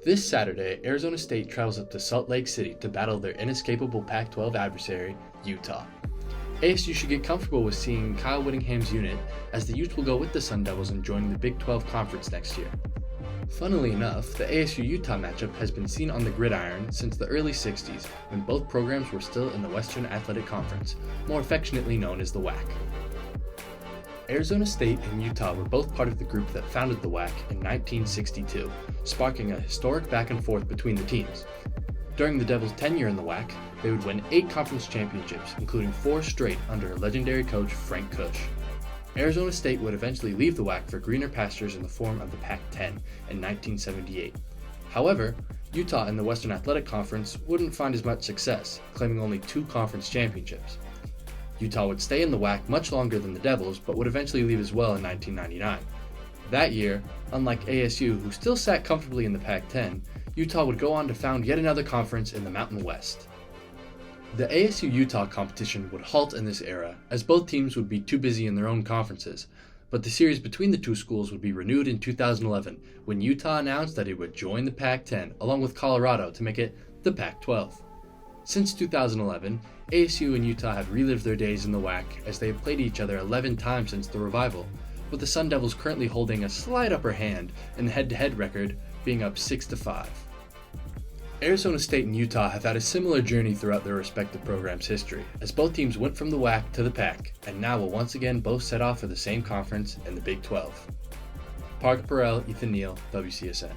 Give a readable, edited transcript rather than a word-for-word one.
This Saturday, Arizona State travels up to Salt Lake City to battle their inescapable Pac-12 adversary, Utah. ASU should get comfortable with seeing Kyle Whittingham's unit, as the Utes will go with the Sun Devils and join the Big 12 Conference next year. Funnily enough, the ASU-Utah matchup has been seen on the gridiron since the early 60s, when both programs were still in the Western Athletic Conference, more affectionately known as the WAC. Arizona State and Utah were both part of the group that founded the WAC in 1962, sparking a historic back and forth between the teams. During the Devils' tenure in the WAC, they would win 8 conference championships, including 4 straight under legendary coach Frank Kush. Arizona State would eventually leave the WAC for greener pastures in the form of the Pac-10 in 1978. However, Utah in the Western Athletic Conference wouldn't find as much success, claiming only 2 conference championships. Utah would stay in the WAC much longer than the Devils, but would eventually leave as well in 1999. That year, unlike ASU, who still sat comfortably in the Pac-10, Utah would go on to found yet another conference in the Mountain West. The ASU-Utah competition would halt in this era, as both teams would be too busy in their own conferences, but the series between the two schools would be renewed in 2011, when Utah announced that it would join the Pac-10 along with Colorado to make it the Pac-12. Since 2011, ASU and Utah have relived their days in the WAC as they have played each other 11 times since the revival, with the Sun Devils currently holding a slight upper hand in the head-to-head record being up 6-5. Arizona State and Utah have had a similar journey throughout their respective programs' history, as both teams went from the WAC to the Pac, and now will once again both set off for the same conference in the Big 12. Parker Burrell, Ethan Neal, WCSN.